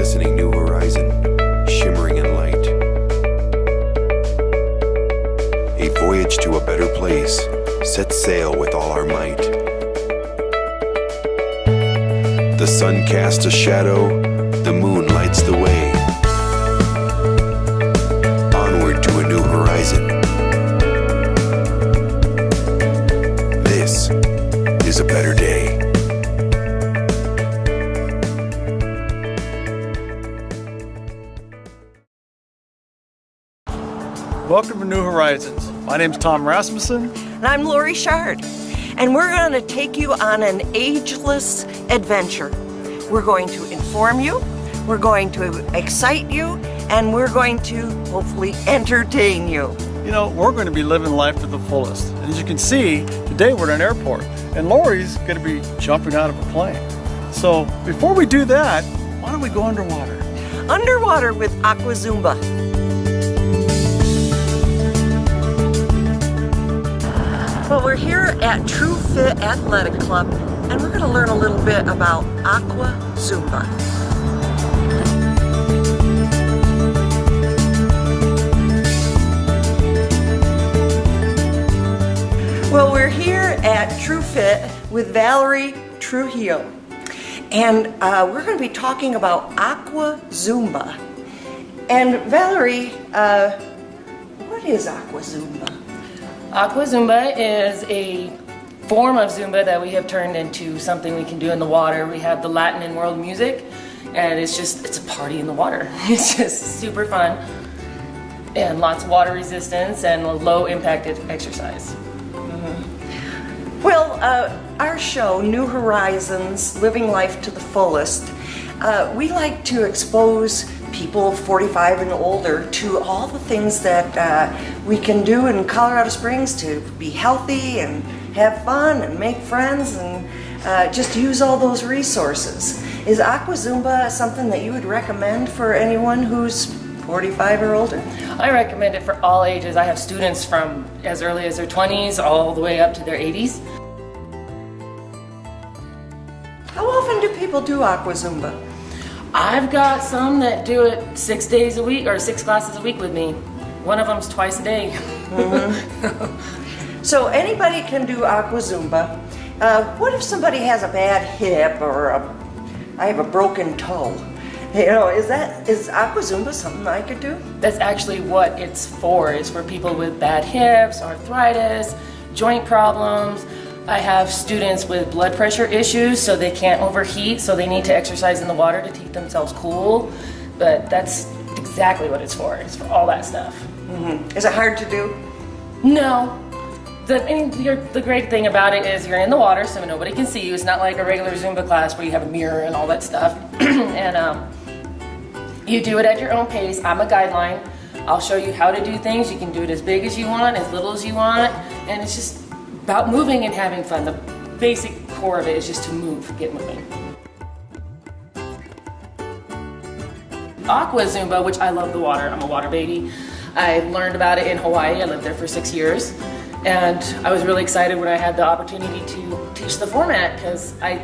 glistening new horizon, shimmering in light. A voyage to a better place, set sail with all our might. The sun casts a shadow, the moon lights the way. Onward to a new horizon. This is a better day. Welcome to New Horizons. My name's Tom Rasmussen. And I'm Lori Schardt. And we're going to take you on an ageless adventure. We're going to inform you, we're going to excite you, and we're going to hopefully entertain you. You know, we're going to be living life to the fullest. And as you can see, today we're at an airport, and Lori's going to be jumping out of a plane. So before we do that, why don't we go underwater? Underwater with aqua Zumba. Well, we're here at True Fit Athletic Club, and we're going to learn a little bit about aqua Zumba. Well, we're here at True Fit with Valerie Trujillo, and we're going to be talking about aqua Zumba. And Valerie, what is aqua Zumba? Aqua Zumba is a form of Zumba that we have turned into something we can do in the water. We have the Latin and world music, and it's a party in the water. It's just super fun, and lots of water resistance and a low impact exercise. Well, our show, New Horizons, Living Life to the Fullest, we like to expose people 45 and older to all the things that we can do in Colorado Springs to be healthy and have fun and make friends and just use all those resources. Is aqua Zumba something that you would recommend for anyone who's 45 or older? I recommend it for all ages. I have students from as early as their 20s all the way up to their 80s. How often do people do aqua Zumba? I've got some that do it 6 days a week or 6 classes a week with me. One of them's twice a day. So anybody can do aqua Zumba. What if somebody has a bad hip or I have a broken toe? You know, is aqua Zumba something I could do? That's actually what it's for, is for people with bad hips, arthritis, joint problems. I have students with blood pressure issues, so they can't overheat, so they need to exercise in the water to keep themselves cool. But that's exactly what it's for. It's for all that stuff. Is it hard to do? No. The great thing about it is you're in the water, so nobody can see you. It's not like a regular Zumba class where you have a mirror and all that stuff. And you do it at your own pace. I'm a guideline. I'll show you how to do things. You can do it as big as you want, as little as you want, and it's just about moving and having fun. The basic core of it is just to move, get moving. Aqua Zumba, which I love the water. I'm a water baby. I learned about it in Hawaii. I lived there for 6 years. And I was really excited when I had the opportunity to teach the format, because I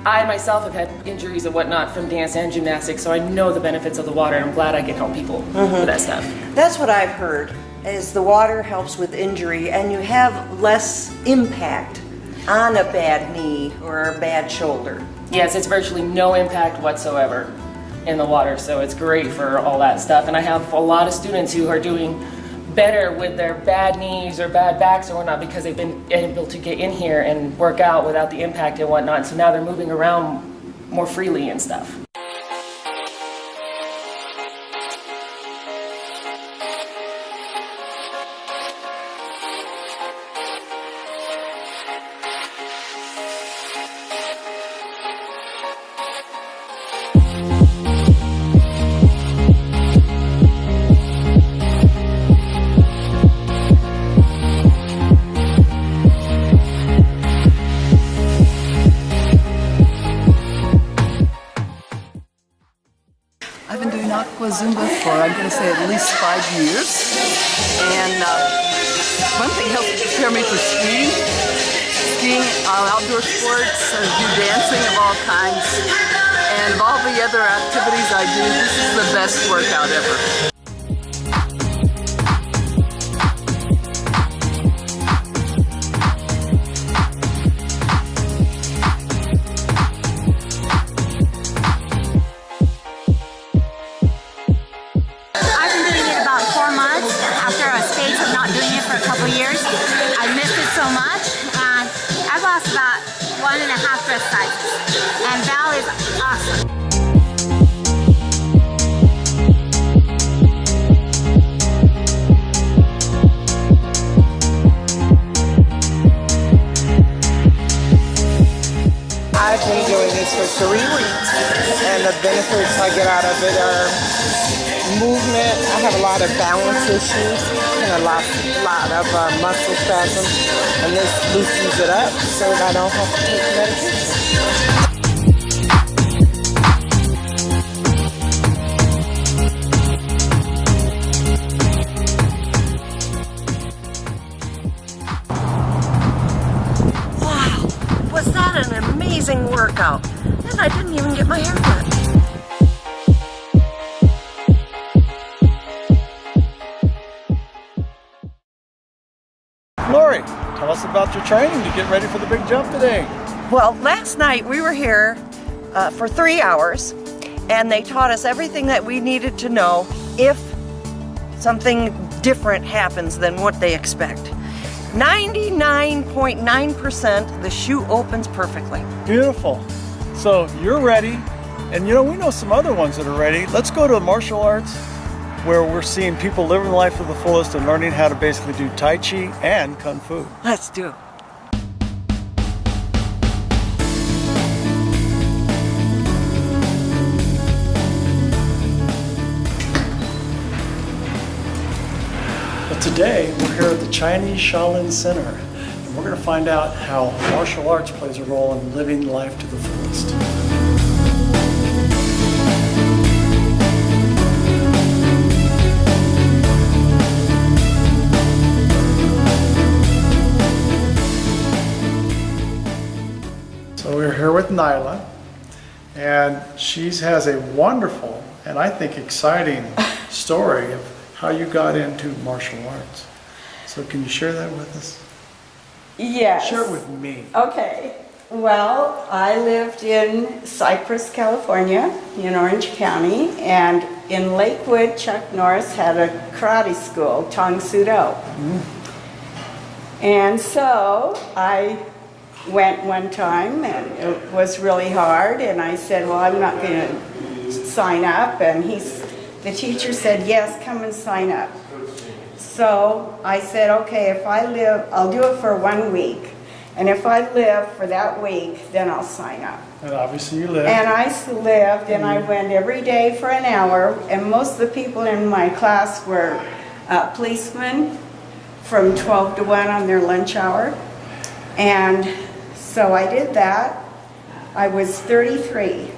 myself have had injuries and whatnot from dance and gymnastics, so I know the benefits of the water, and I'm glad I can help people with that stuff. That's what I've heard, is the water helps with injury and you have less impact on a bad knee or a bad shoulder. Yes, it's virtually no impact whatsoever in the water, so it's great for all that stuff. And I have a lot of students who are doing better with their bad knees or bad backs or whatnot because they've been able to get in here and work out without the impact and whatnot, so now they're moving around more freely and stuff. Aqua Zumba for, I'm going to say, at least 5 years. And one thing helped prepare me for skiing. Skiing, outdoor sports, do dancing of all kinds. And of all the other activities I do, this is the best workout ever. I've been doing it about 4 months after a stage of not doing it for a couple years. I missed it so much, and I've lost about 1.5 dress sizes. And Val is awesome. I've been doing this for 3 weeks, and the benefits I get out of it are movement. I have a lot of balance issues and a lot of muscle spasms, and this loosens it up so that I don't have to take medication. Was that an amazing workout? And I didn't even get my hair cut. Lori, tell us about your training to get ready for the big jump today. Well, last night we were here for 3 hours, and they taught us everything that we needed to know if something different happens than what they expect. 99.9% the chute opens perfectly. Beautiful. So you're ready, and you know, we know some other ones that are ready. Let's go to martial arts, where we're seeing people living life to the fullest and learning how to basically do Tai Chi and Kung Fu. Let's do it. But today, we're here at the Chinese Shaolin Center, and we're going to find out how martial arts plays a role in living life to the fullest. So we're here with Nyla, and she has a wonderful and I think exciting story of how you got into martial arts. So can you share that with us? Yes. Share it with me. Okay. Well, I lived in Cypress, California, in Orange County, and in Lakewood, Chuck Norris had a karate school, Tong Sudo. And so I went one time, and it was really hard, and I said, well, I'm not going to sign up, and the teacher said, yes, come and sign up. So I said, okay, if I live, I'll do it for 1 week. And if I live for that week, then I'll sign up. And obviously you lived. And I lived, and I went every day for an hour. And most of the people in my class were policemen from 12 to 1 on their lunch hour. And so I did that. I was 33.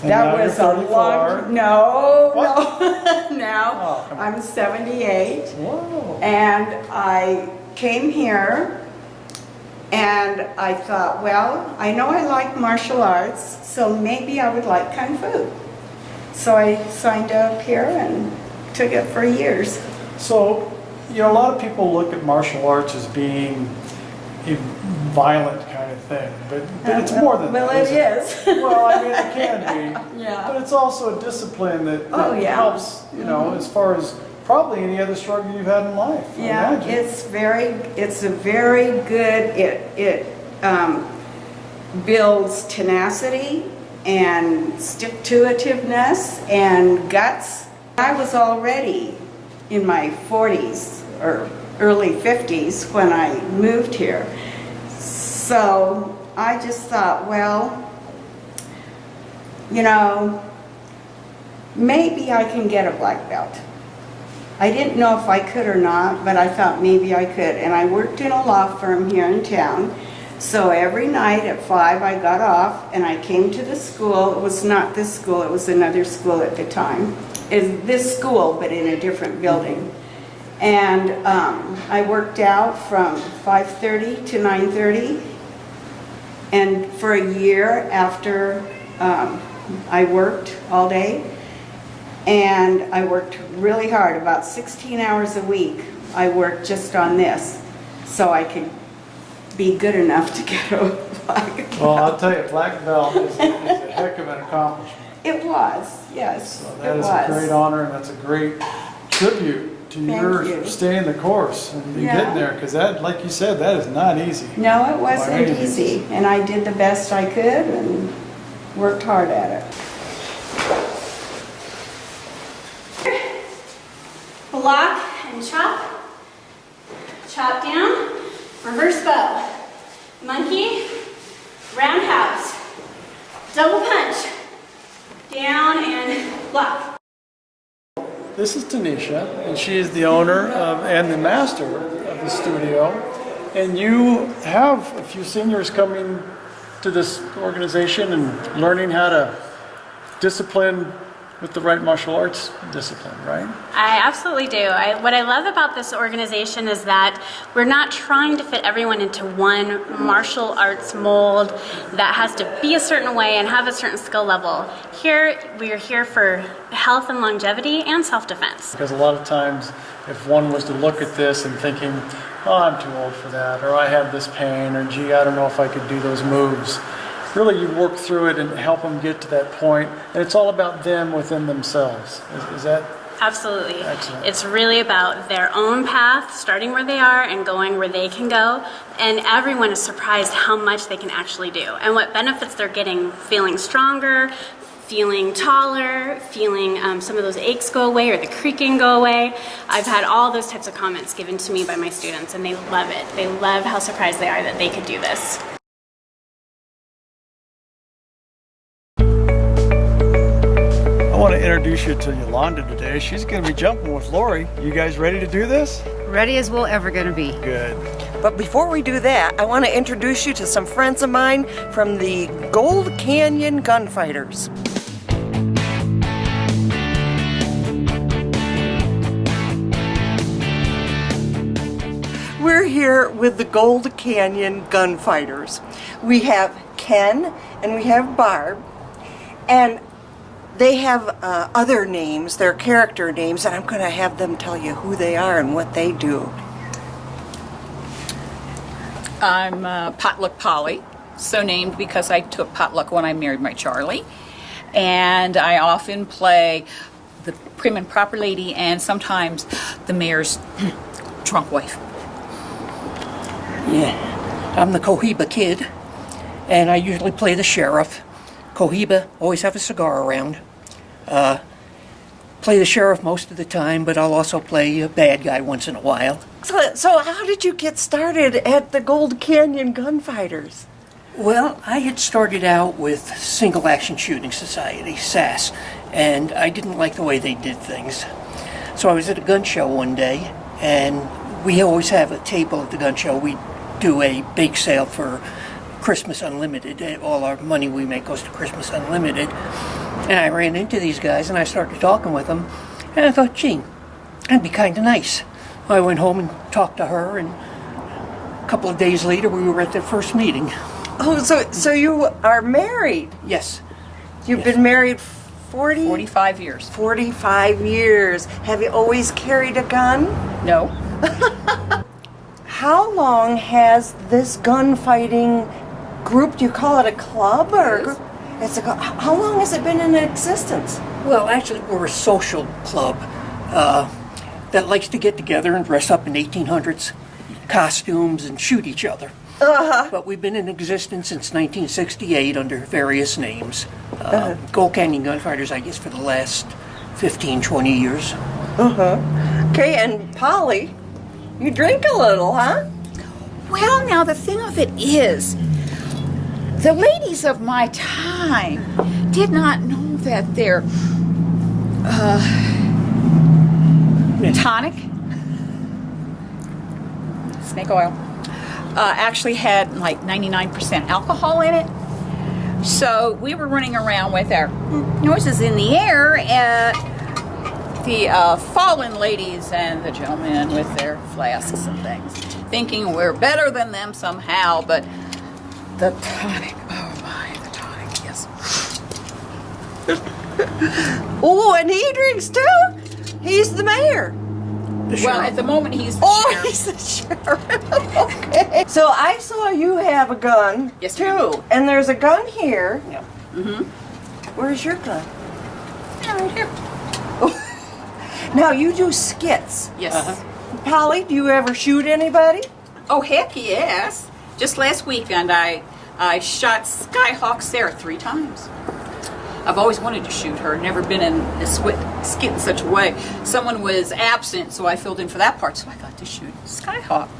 And That now was you're a 34. long, no, What? no. Now Oh, come on. I'm 78. Whoa. And I came here and I thought, well, I know I like martial arts, so maybe I would like Kung Fu. So I signed up here and took it for years. So, you know, a lot of people look at martial arts as being a violent kind of thing, but it's more than Well, that. it isn't is. Well, I mean, it can be. Yeah. But it's also a discipline that Oh, yeah. helps, you know, as far as probably any other struggle you've had in life. I Yeah, imagine. it's a very good, it builds tenacity and stick-to-itiveness and guts. I was already in my 40s or early 50s when I moved here. So I just thought, well, you know, maybe I can get a black belt. I didn't know if I could or not, but I thought maybe I could. And I worked in a law firm here in town. So every night at 5 I got off and I came to the school. It was not this school, it was another school at the time. It's this school, but in a different building. And I worked out from 5:30 to 9:30. And for a year after I worked all day, and I worked really hard, about 16 hours a week. I worked just on this, so I could be good enough to get a black belt. Well, I'll tell you, black belt is a heck of an accomplishment. It was, yes, So it that is was. a great honor, and that's a great tribute to Thank your you. staying the course and Yeah. getting there, because that, like you said, that is not easy. No, it By wasn't any means. easy, and I did the best I could and worked hard at it. Block and chop, chop down, reverse bow, monkey, roundhouse, double punch, down and block. This is Tanisha, and she is the owner of, and the master of the studio. And you have a few seniors coming to this organization and learning how to discipline with the right martial arts discipline, right? I absolutely do. What I love about this organization is that we're not trying to fit everyone into one martial arts mold that has to be a certain way and have a certain skill level. Here, we are here for health and longevity and self-defense. Because a lot of times, if one was to look at this and thinking, oh, I'm too old for that, or I have this pain, or gee, I don't know if I could do those moves. Really, you work through it and help them get to that point, and it's all about them within themselves. Is that? Absolutely. Excellent. It's really about their own path, starting where they are and going where they can go. And everyone is surprised how much they can actually do and what benefits they're getting, feeling stronger, feeling taller, feeling some of those aches go away or the creaking go away. I've had all those types of comments given to me by my students, and they love it. They love how surprised they are that they could do this. I want to introduce you to Yolanda today. She's going to be jumping with Lori. You guys ready to do this? Ready as we'll ever gonna be. Good. But before we do that, I want to introduce you to some friends of mine from the Gold Canyon Gunfighters. We're here with the Gold Canyon Gunfighters. We have Ken and we have Barb, and they have other names, their character names, and I'm going to have them tell you who they are and what they do. I'm Potluck Polly, so named because I took potluck when I married my Charlie. And I often play the prim and proper lady and sometimes the mayor's drunk wife. Yeah, I'm the Cohiba kid, and I usually play the sheriff. Cohiba, always have a cigar around. Play the sheriff most of the time, but I'll also play a bad guy once in a while. So how did you get started at the Gold Canyon Gunfighters? Well, I had started out with Single Action Shooting Society, SAS, and I didn't like the way they did things. So I was at a gun show one day, and we always have a table at the gun show. We do a bake sale for Christmas Unlimited. All our money we make goes to Christmas Unlimited. And I ran into these guys and I started talking with them. And I thought, gee, that'd be kind of nice. I went home and talked to her, and a couple of days later we were at their first meeting. Oh, so you are married? Yes. You've been married 45 years. 45 years. Have you always carried a gun? No. How long has this gunfighting group, do you call it a club or? It is. How long has it been in existence? Well, actually, we're a social club that likes to get together and dress up in 1800s costumes and shoot each other. But we've been in existence since 1968 under various names. Gold Canyon Gunfighters, I guess, for the last 15, 20 years. Okay, and Polly, you drink a little, huh? Well, now the thing of it is, the ladies of my time did not know that their tonic, snake oil, actually had like 99% alcohol in it. So we were running around with our noses in the air, the fallen ladies and the gentlemen with their flasks and things, thinking we're better than them somehow, but the tonic, oh my, the tonic, yes. Oh, and he drinks too? He's the mayor. Well, at the moment he's the sheriff. He's the sheriff. Okay. So I saw you have a gun Yes, too. And there's a gun here. Yeah. Where's your gun? Yeah, right here. Now you do skits. Yes. Polly, do you ever shoot anybody? Oh, heck yes. Just last weekend I shot Skyhawk Sarah 3 times. I've always wanted to shoot her, never been in a skit in such a way. Someone was absent, so I filled in for that part, so I got to shoot Skyhawk.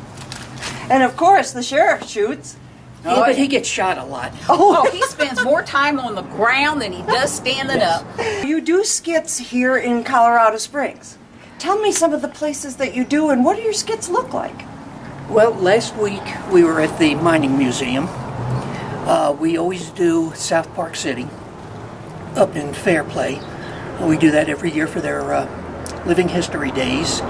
And of course, the sheriff shoots. Yeah, but he gets shot a lot. Oh, he spends more time on the ground than he does standing up. You do skits here in Colorado Springs. Tell me some of the places that you do, and what do your skits look like? Well, last week we were at the Mining Museum. We always do South Park City up in Fairplay. We do that every year for their Living History Days.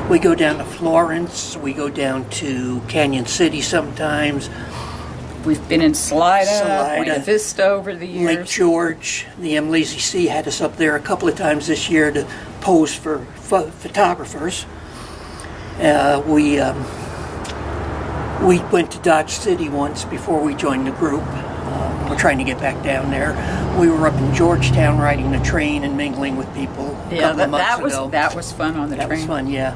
We go down to Florence. We go down to Canyon City sometimes. We've been in Salida, Buena Vista over the years. Lake George. The Lazy Sea had us up there a couple of times this year to pose for photographers. We went to Dodge City once before we joined the group. We're trying to get back down there. We were up in Georgetown riding the train and mingling with people a couple of months ago. That was fun on the train. That was fun, yeah.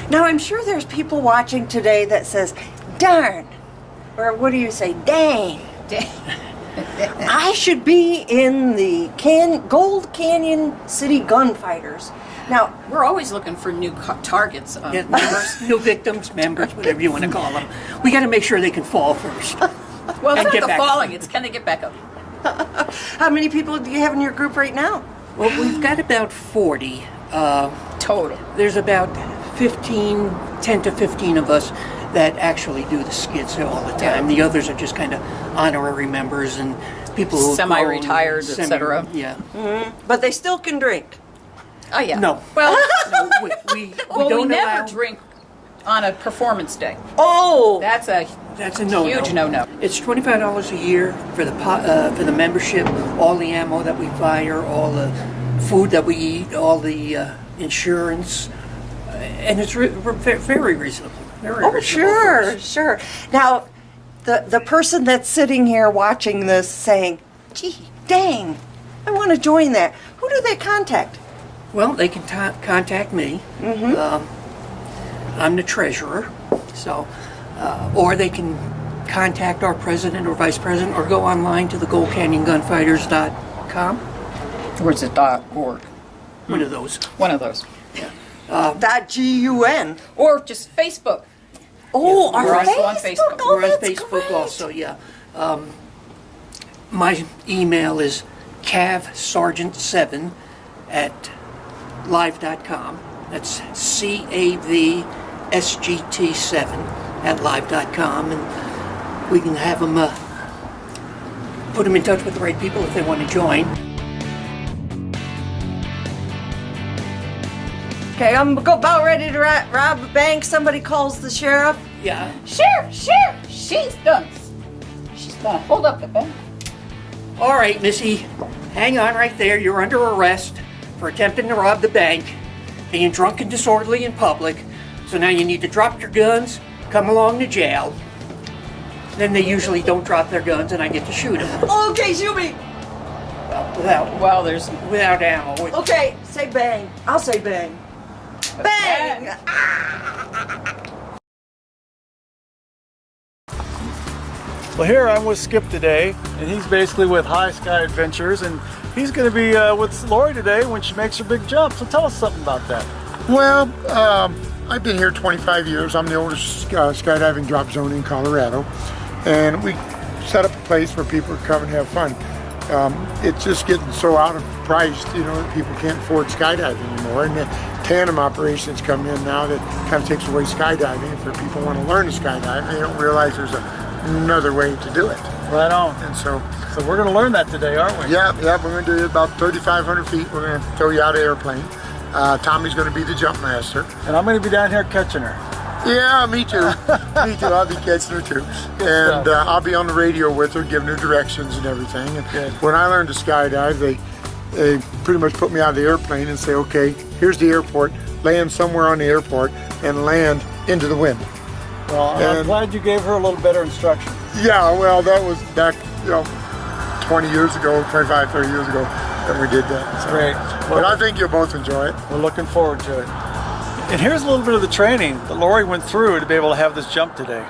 Now, I'm sure there's people watching today that says, darn, or what do you say, dang. I should be in the Gold Canyon City Gunfighters. Now, we're always looking for new targets. Members, new victims, members, whatever you want to call them. We got to make sure they can fall first. Well, it's not the falling, it's can they get back up. How many people do you have in your group right now? Well, we've got about 40. Total. There's about 10 to 15 of us that actually do the skits all the time. The others are just kind of honorary members and people who semi-retired, etc. Yeah. But they still can drink. Oh yeah. No. Well, no, we we never drink on a performance day. Oh, that's a no-no. Huge no-no. It's $25 a year for the membership, all the ammo that we fire, all the food that we eat, all the insurance, and it's very reasonable. Very reasonable sure. Now, the person that's sitting here watching this saying, "Gee, dang, I want to join that." Who do they contact? Well, they can contact me. I'm the treasurer, so, or they can contact our president or vice president, or go online to the GoldCanyonGunfighters.com. Or is it .org? One of those. One of those. Yeah. .gun. Or just Facebook. Oh, yeah, we're also on Facebook. Oh, we're on Facebook also, yeah. My email is cavsergeant7@live.com. That's CAVSGT7@live.com, and we can have them put them in touch with the right people if they want to join. Okay, I'm about ready to rob a bank. Somebody calls the sheriff. Yeah. Sheriff, she's done. She's gonna hold up the bank. All right, Missy, hang on right there. You're under arrest for attempting to rob the bank, being drunk and disorderly in public. So now you need to drop your guns, come along to jail. Then they usually don't drop their guns, and I get to shoot them. Okay, shoot me. Well, without ammo. Okay, say bang. I'll say bang. Bang! Well, here I'm with Skip today, and he's basically with High Sky Adventures, and he's going to be with Lori today when she makes her big jump. So tell us something about that. Well, I've been here 25 years. I'm the oldest skydiving drop zone in Colorado, and we set up a place where people come and have fun. It's just getting so out of price, that people can't afford skydiving anymore, and the tandem operations come in now that kind of takes away skydiving. For people who want to learn to skydive, they don't realize there's another way to do it. Right on. And so we're going to learn that today, aren't we? Yeah, we're going to do it about 3,500 feet. We're going to throw you out of the airplane. Tommy's going to be the jump master. And I'm going to be down here catching her. Yeah, me too. Me too. I'll be catching her too. And I'll be on the radio with her, giving her directions and everything. And when I learned to skydive, they pretty much put me out of the airplane and say, okay, here's the airport, land somewhere on the airport and land into the wind. Well, I'm glad you gave her a little better instruction. Yeah, well, that was back, 20 years ago, 25, 30 years ago that we did that. So. Great. But I think you'll both enjoy it. We're looking forward to it. And here's a little bit of the training that Lori went through to be able to have this jump today.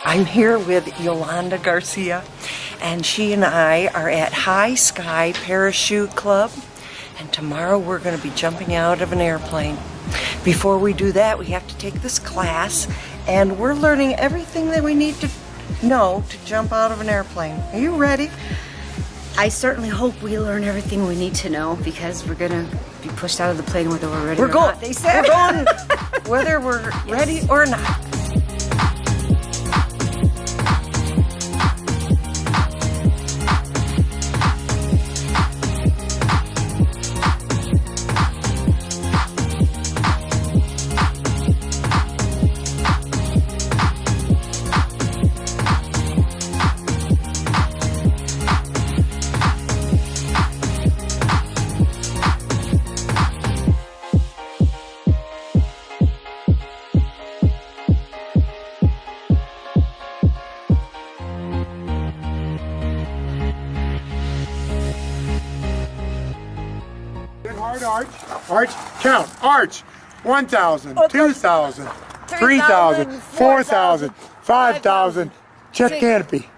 I'm here with Yolanda Garcia, and she and I are at High Sky Parachute Club, and tomorrow we're going to be jumping out of an airplane. Before we do that, we have to take this class, and we're learning everything that we need to know to jump out of an airplane. Are you ready? I certainly hope we learn everything we need to know, because we're gonna be pushed out of the plane whether we're ready or not. They said we're going whether we're ready or not. Arch, count, arch, 1,000, 2,000, 3,000, 4,000, 5,000, check canopy.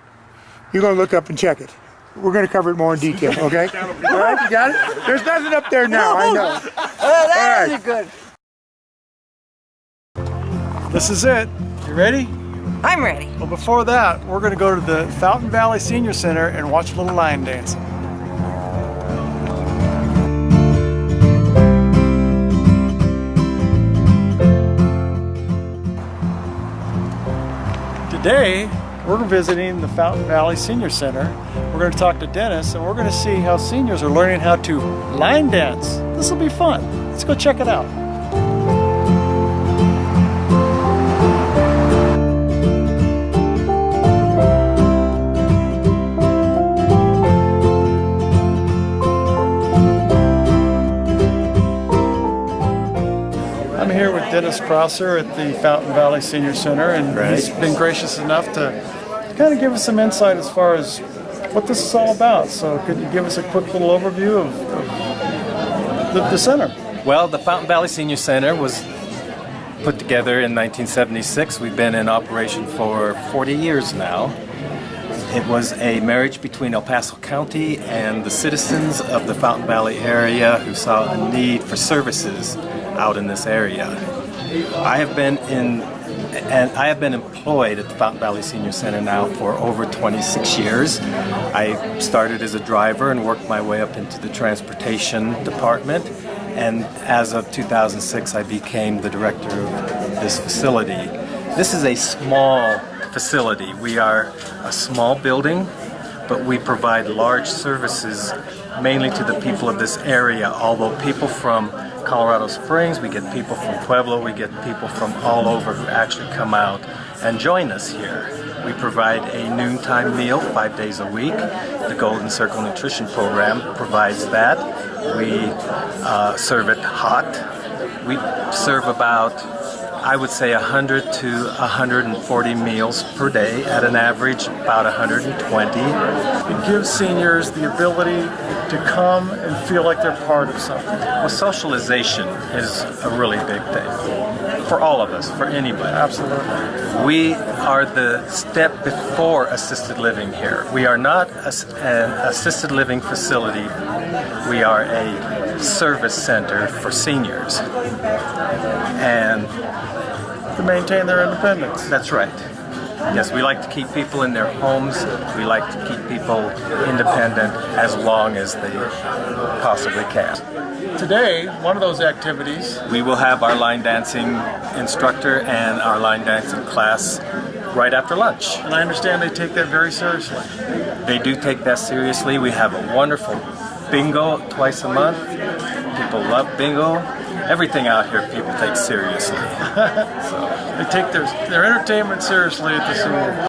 You're going to look up and check it. We're going to cover it more in detail, okay? All right, you got it? There's nothing up there now, I know. That is good. This is it. You ready? I'm ready. Well, before that, we're going to go to the Fountain Valley Senior Center and watch a little line dancing. Today, we're visiting the Fountain Valley Senior Center. We're going to talk to Dennis, and we're going to see how seniors are learning how to line dance. This will be fun. Let's go check it out. I'm here with Dennis Prosser at the Fountain Valley Senior Center, and he's been gracious enough to kind of give us some insight as far as what this is all about. So could you give us a quick little overview of the center? Well, the Fountain Valley Senior Center was put together in 1976. We've been in operation for 40 years now. It was a marriage between El Paso County and the citizens of the Fountain Valley area who saw a need for services out in this area. I have been employed at the Fountain Valley Senior Center now for over 26 years. I started as a driver and worked my way up into the transportation department, and as of 2006 I became the director of this facility. This is a small facility. We are a small building, but we provide large services mainly to the people of this area, although people from Colorado Springs, we get people from Pueblo, we get people from all over who actually come out and join us here. We provide a noontime meal 5 days a week. The Golden Circle Nutrition Program provides that. We serve it hot. We serve about, I would say, 100 to 140 meals per day, at an average about 120. It gives seniors the ability to come and feel like they're part of something. Well, socialization is a really big thing for all of us, for anybody. Absolutely. We are the step before assisted living here. We are not an assisted living facility. We are a service center for seniors. And to maintain their independence. That's right. Yes, we like to keep people in their homes. We like to keep people independent as long as they possibly can. Today, one of those activities, we will have our line dancing instructor and our line dancing class right after lunch. And I understand they take that very seriously. They do take that seriously. We have a wonderful bingo twice a month. People love bingo. Everything out here people take seriously. They take their entertainment seriously at the zoo.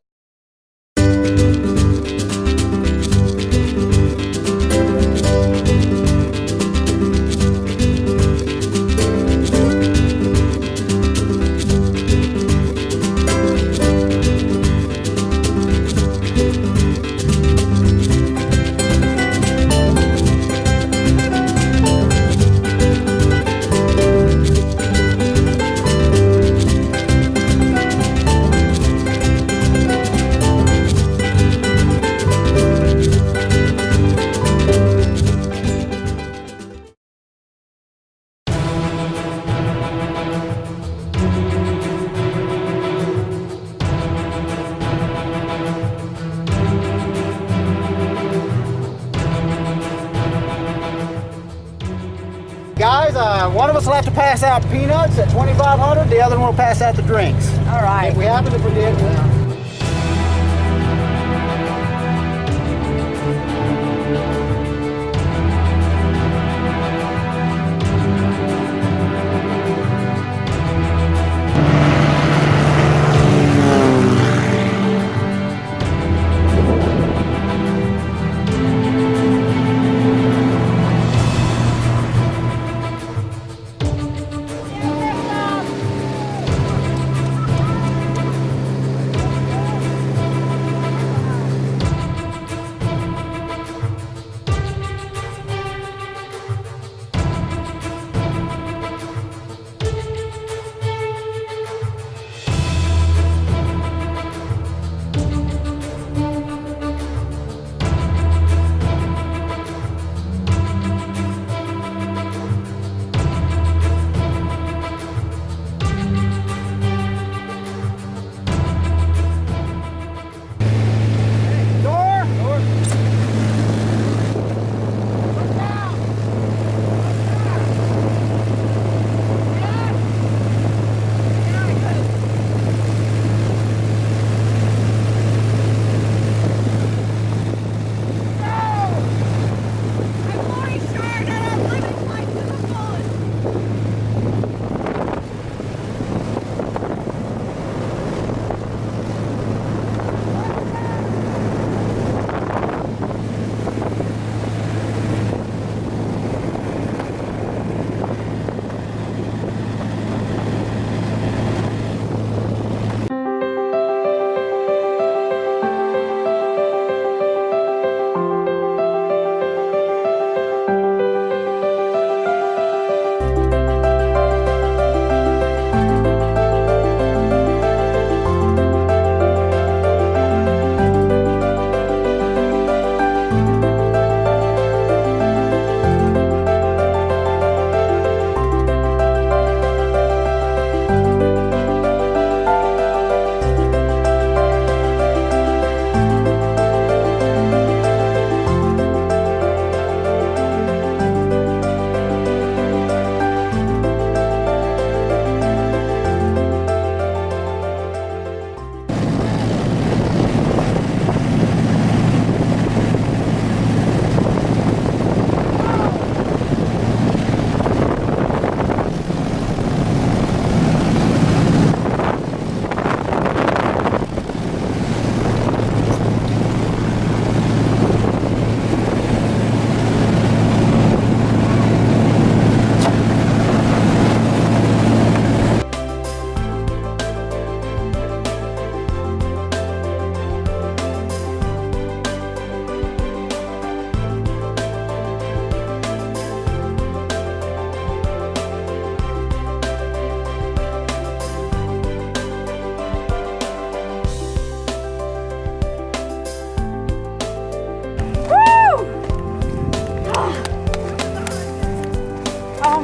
Guys, one of us will have to pass out peanuts at 2,500. The other one will pass out the drinks. All right. If we happen to forget,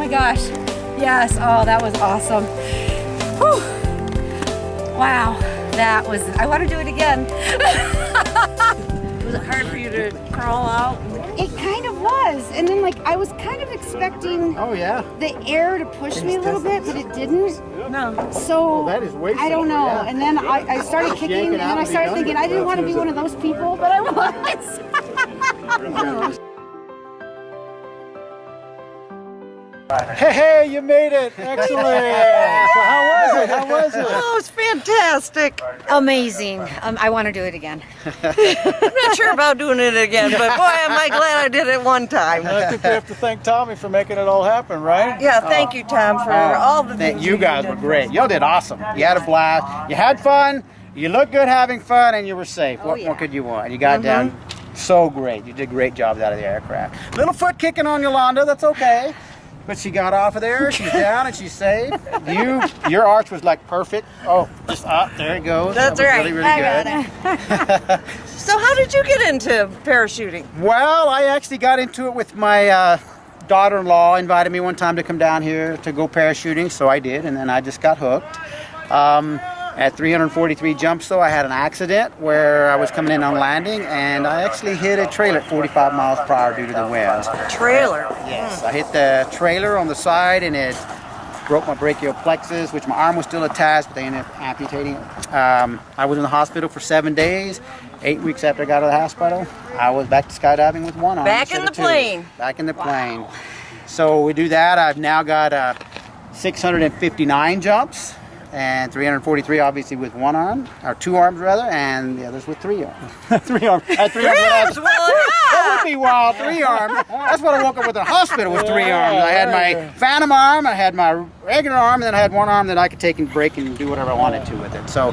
my gosh. Yes, oh, that was awesome. Whew. Wow, that was, I want to do it again. Was it hard for you to crawl out? It kind of was. And then like, I was kind of expecting the air to push me a little bit, but it didn't. No. So, that is way I don't know. yeah. And then I started kicking, and then I started thinking, I didn't want to be one of those people, but I was. Hey, you made it! Excellent! So how was it? How was it? Oh, it's fantastic. Amazing. I want to do it again. I'm not sure about doing it again, but boy, am I glad I did it one time. And I think we have to thank Tommy for making it all happen, right? Yeah, thank you, Tom, for all the things You guys were great. Y'all did awesome. You had a blast. You had fun. You looked good having fun, and you were safe. What more could you want? You got down so great. You did great jobs out of the aircraft. Little foot kicking on Yolanda. That's okay. But she got off of there, she's down, and she's safe. Your arch was like perfect. Oh, just up, there it goes. That's that was right. really, really good. So how did you get into parachuting? Well, I actually got into it with my daughter-in-law. Invited me one time to come down here to go parachuting, so I did, and then I just got hooked. At 343 jumps, though, I had an accident where I was coming in on landing, and I actually hit a trailer at 45 miles per hour due to the wind. Trailer? Yes, I hit the trailer on the side, and it broke my brachial plexus, which my arm was still attached, but they ended up amputating it. I was in the hospital for 7 days. 8 weeks after I got out of the hospital, I was back to skydiving with one arm. Back in the plane. Back in the plane. So we do that. I've now got 659 jumps. And 343 obviously with one arm, or two arms rather, and the others with three arms. Three arms. I had three arms. That would be wild, 3 arms. That's what I woke up with in the hospital with 3 arms. I had my phantom arm, I had my regular arm, and then I had one arm that I could take and break and do whatever I wanted to with it. So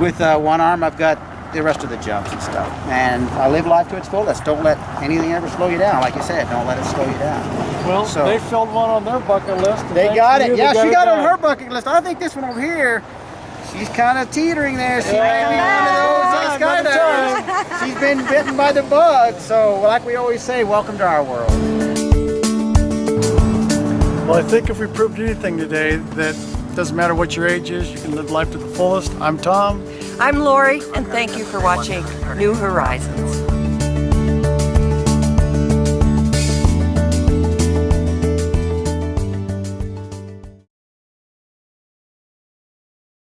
with one arm, I've got the rest of the jumps and stuff. And I live life to its fullest. Don't let anything ever slow you down. Like you said, don't let it slow you down. Well, So- they filled one on their bucket list. and They thanks got to it. you, Yeah, they she got it on done. her bucket list. I think this one over here, she's kind of teetering there. She may be one of those skydivers. She's been bitten by the bug. So, like we always say, welcome to our world. Well, I think if we proved anything today, that doesn't matter what your age is, you can live life to the fullest. I'm Tom. I'm Lori, and thank you for watching New Horizons.